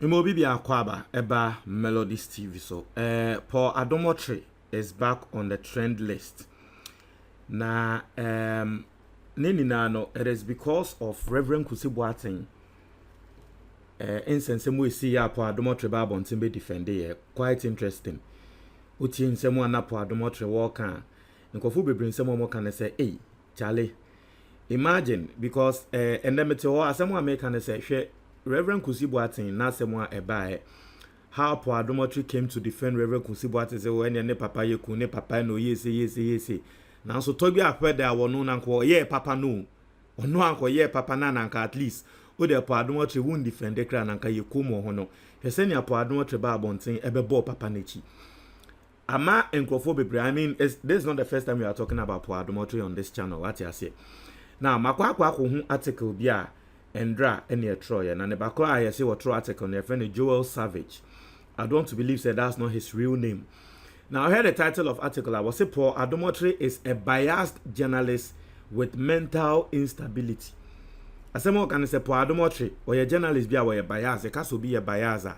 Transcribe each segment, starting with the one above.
Imobi bi akwaba eba Melodies TV so. Paul Adom Otchere is back on the trend list. Na no, it is because of Reverend Kusi Boateng. Insense we see ya Paul Adom Otchere ba bontin be defend quite interesting. Uti nsemo na Paul Adom Otchere walk nkofu bebre nsemo mo kan say hey Charlie, imagine because endemete ho asemo America na say hwe Reverend Kusi Boateng na asemo ebae how Paul Adom Otchere came to defend Reverend Kusi Boateng say when ne papa yeku ne papa no yesi na so tobi apede a wono na nko ye papa no ono anko ye papa na nka at least o de Paul Adom Otchere won defend kra na nka yeku mo ho no hwese ne Paul Adom Otchere ba bonten ebebo papa nechi. Ama enkrofo bebre, I mean, this is not the first time we are talking about Paul Adom Otchere on this channel. What you say? Now, makwa hu article bia endra ene Troy na ne bakwa I say what article ne friend Joel Savage. I don't want to believe that that's not his real name. Now, I heard the title of article. I was say Paul Adom Otchere is a biased journalist with mental instability. Asemo kan say Paul Adom Otchere or a journalist bia or bias, e kaso be a biasa.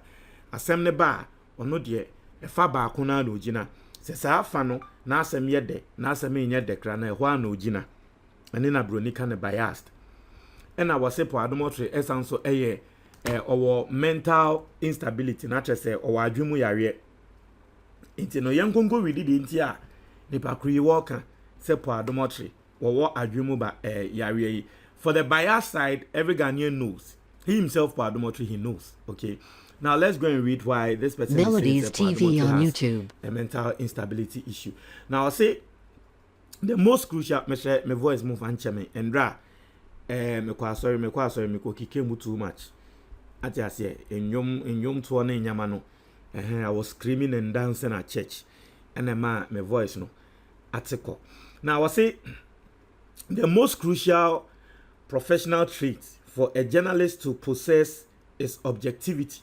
Asem ne ba ono de efa ba akona na ogina se sa afa no na asem yede na asem enye dekra na ehwa na ogina ene na bronika ne biased ena wase Paul Adom Otchere esanso eye owo mental instability na chese owo adwemu yare nti no yenkongo widi de nti a nipa kuri woka se Paul Adom Otchere wowo adwemu ba yare yi. For the bias side, every Ghanaian knows. He himself, Paul Adom Otchere, he knows. Okay. Now let's go and read why this person MELODIES says TV on YouTube. A mental instability issue. Now I'll say the most crucial my voice move and cheme and dra me sorry me ko kike mu too much. Ati ase enyom to na nyama no I was screaming and dancing at church and my voice no article. Now I'll say the most crucial professional trait for a journalist to possess is objectivity,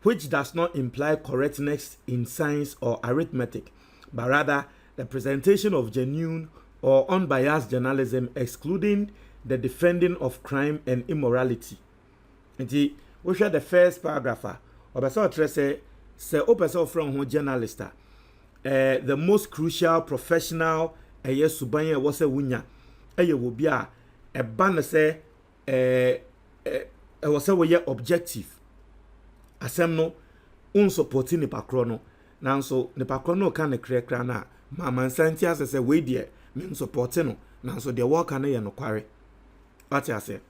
which does not imply correctness in science or arithmetic, but rather the presentation of genuine or unbiased journalism, excluding the defending of crime and immorality. And we share the first paragraph. Say open from journalist. The most crucial professional subanye was a wunya. Will be a banner say was a objective. Asem no unsupporting ni pakrono nanso ni pakrono ka ne krekra na mama nsanti asese we de me support no nanso de work na ye no kware. What you say?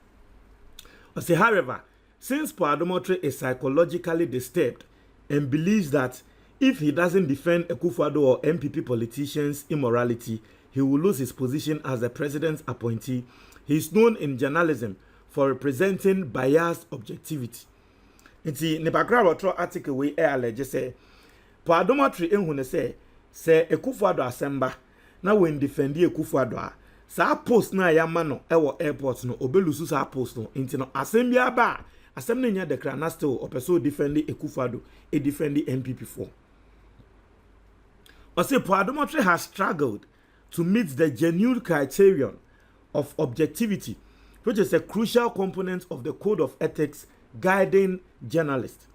However, since Paul Adom Otchere is psychologically disturbed and believes that if he doesn't defend Akufo-Addo or MPP politicians' immorality, he will lose his position as the president's appointee, he is known in journalism for representing biased objectivity. Nti ne background otro article we allege say Paul Adom Otchere ehun ne say Akufo-Addo asemba na when defend Akufo-Addo a sa post na ya ma no ewo airport no obelusu sa post no nti no asem bia ba asem na nya declare na still opeso defend Akufo-Addo e defend MPP4. Or say Paul Adom Otchere has struggled to meet the genuine criterion of objectivity, which is a crucial component of the code of ethics guiding journalists.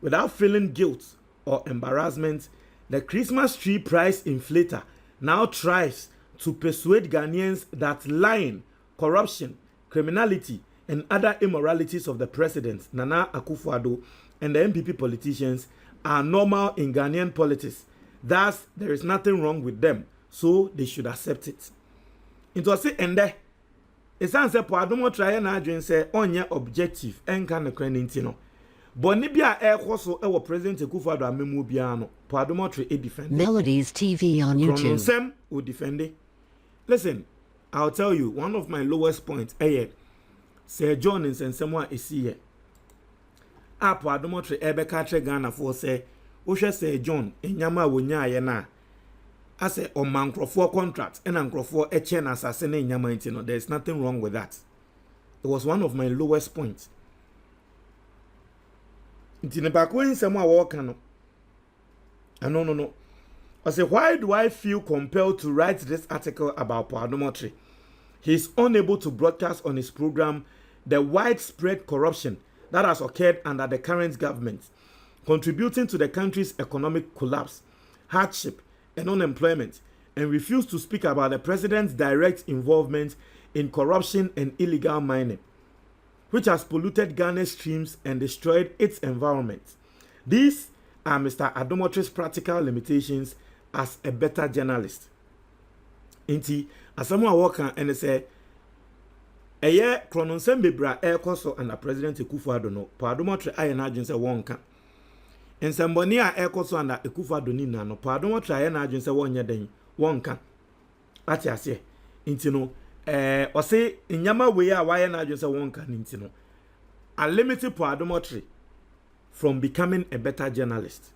Without feeling guilt or embarrassment, the Christmas tree price inflator now tries to persuade Ghanaians that lying, corruption, criminality, and other immoralities of the president, Nana Akufo-Addo, and the MPP politicians are normal in Ghanaian politics. Thus, there is nothing wrong with them, so they should accept it. It was said, and there. It sounds like Paul Adom Otchere na adwen say onye objective enka ne kran nti no boni bia ekwoso ewo president Akufo-Addo amemu bia no Paul Adom Otchere e defend MELODIES TV on YouTube. Sem o defend. Listen, I'll tell you one of my lowest points Sir John in Sensemo a esi here Paul Adom Otchere ebeka tre Ghana for say wo hwe Sir John enyama wonya aye na ase o mankrofo contract and ankrofo eche na asase na nyama nti no, there's nothing wrong with that. It was one of my lowest points. Nti ne bakwe nsemo a wo ka no no I say, why do I feel compelled to write this article about Paul Adom Otchere? He is unable to broadcast on his program the widespread corruption that has occurred under the current government, contributing to the country's economic collapse, hardship, and unemployment, and refused to speak about the president's direct involvement in corruption and illegal mining, which has polluted Ghana's streams and destroyed its environment. These are Mr. Adom Otchere's practical limitations as a better journalist. Inti, asamu a waka and say, eye krononsem bebra ekoso under President Akufo-Addo no, pa Adom Otchere aye na adwin se wonka. Nsemboni a ekoso under Akufo-Addo ni na no, pa Adom Otchere aye na adwin se wonye den, wonka. Ati ase. Inti no, ose nyama we a waye na adwin se wonka inti no. A limited pa Adom Otchere from becoming a better journalist.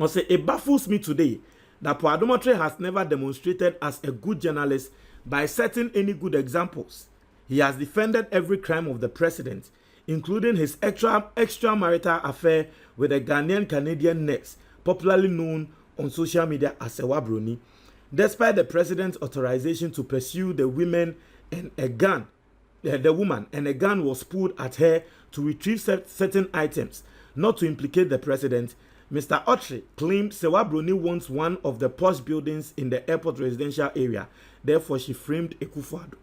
Ose it baffles me today that Pa Adom Otchere has never demonstrated as a good journalist by setting any good examples. He has defended every crime of the president, including his extramarital affair with a Ghanaian Canadian nurse, popularly known on social media as Sewa Broni, despite the president's authorization to pursue the woman and a gun was pulled at her to retrieve certain items, not to implicate the president. Mr. Otchere claimed Sewa Broni wants one of the posh buildings in the airport residential area. Therefore, she framed Akufo-Addo.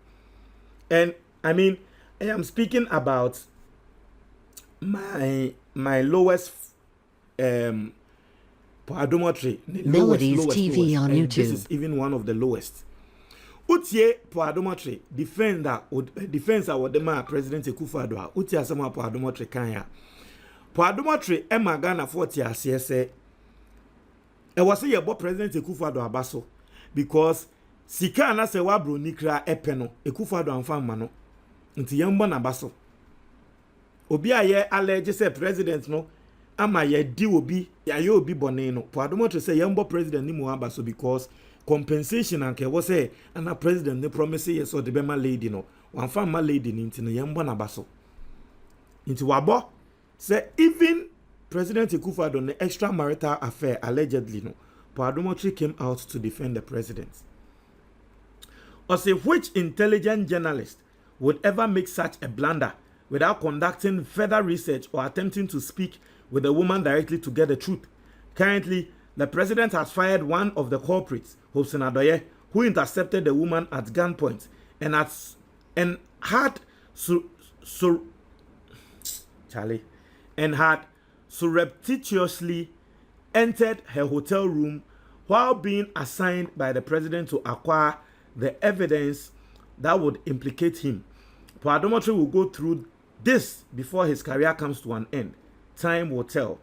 And I mean, I am speaking about my lowest Adom Otchere, Melodies TV on and YouTube. This is even one of the lowest. Utie Adom Otchere defense award the President Akufo-Addo. Utie asama Adom Otchere kanya. Adom Otchere Emma Ghana 40 asese. E was say about President Akufo-Addo abaso because sika na Sewa Broni kra epeno Akufo-Addo amfa mano. Nti yembo na baso. Obi aye allege say president no ama ye di obi ya obi bone no. Adom Otchere say yembo president ni mo abaso because compensation anke wo say ana president ne promise yes or the bema lady no. Wan fa ma lady ni nti no yembo na baso. Nti wabo say even President Akufo-Addo the extramarital affair allegedly no. Adom Otchere came out to defend the president. Or say which intelligent journalist would ever make such a blunder without conducting further research or attempting to speak with the woman directly to get the truth? Currently, the president has fired one of the culprits, Hobson Adoye, who intercepted the woman at gunpoint and had surreptitiously entered her hotel room while being assigned by the president to acquire the evidence that would implicate him. Adom Otchere will go through this before his career comes to an end. Time will tell.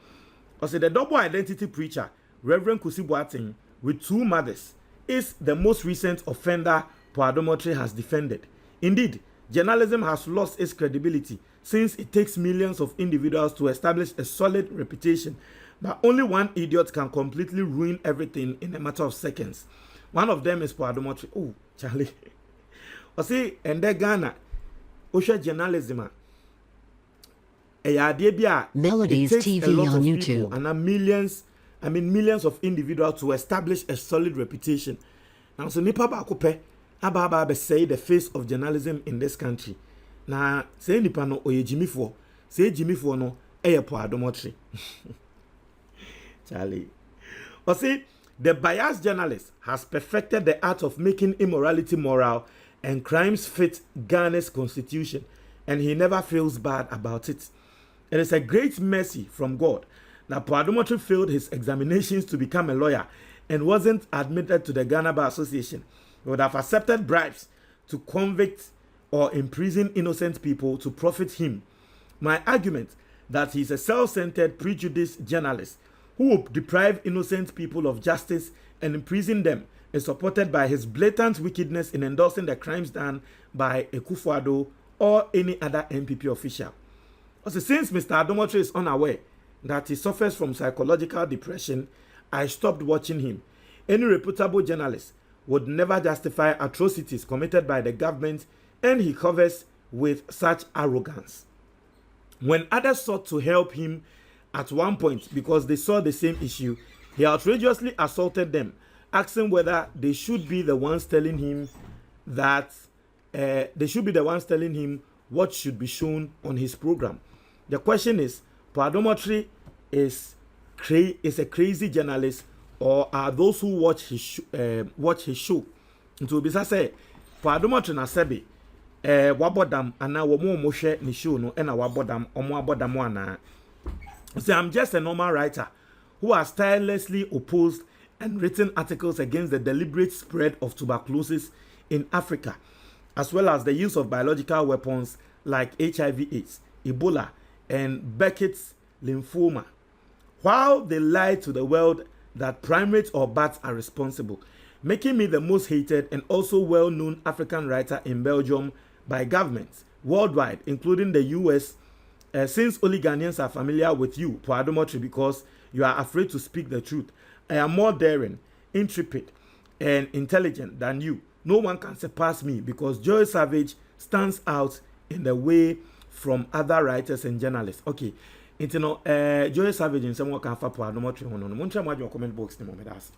Also, the double identity preacher, Reverend Kusi Boateng, with two mothers, is the most recent offender Adom Otchere has defended. Indeed, journalism has lost its credibility since it takes millions of individuals to establish a solid reputation, but only one idiot can completely ruin everything in a matter of seconds. One of them is Adom Otchere. Oh, Charlie. See, and then Ghana, Osha journalism. Melodies TV on YouTube. And millions of individuals to establish a solid reputation. Now, so nipa ba kupe, aba say the face of journalism in this country. Na say nipa no oye jimifo, say jimifo no eye Adom Otchere. Charlie. But see, the biased journalist has perfected the art of making immorality moral and crimes fit Ghana's constitution, and he never feels bad about it. It is a great mercy from God that Adom Otchere failed his examinations to become a lawyer and wasn't admitted to the Ghana Bar Association. He would have accepted bribes to convict or imprison innocent people to profit him. My argument that he is a self-centered, prejudiced journalist who will deprive innocent people of justice and imprison them is supported by his blatant wickedness in endorsing the crimes done by Akufo-Addo or any other NPP official. Also, since Mr. Adom Otchere is unaware that he suffers from psychological depression, I stopped watching him. Any reputable journalist would never justify atrocities committed by the government, and he covers with such arrogance. When others sought to help him at one point because they saw the same issue, he outrageously assaulted them, asking whether they should be the ones telling him what should be shown on his program. The question is, Adom Otchere is a crazy journalist, or are those who watch his show? It will be say, Adom Otchere na sebe wabodam ana womo mo hwe ni show no na wabodam omo abodam ana. See, I'm just a normal writer who has tirelessly opposed and written articles against the deliberate spread of tuberculosis in Africa, as well as the use of biological weapons like HIV/AIDS, Ebola, and Beckett's lymphoma. While they lie to the world that primates or bats are responsible, making me the most hated and also well-known African writer in Belgium by governments worldwide, including the US, since only Ghanaians are familiar with you, Adom Otchere, because you are afraid to speak the truth. I am more daring, intrepid, and intelligent than you. No one can surpass me because Joy Savage stands out in the way from other writers and journalists. Okay, Joy Savage in some can for Adom Otchere. Comment box ni mo me das.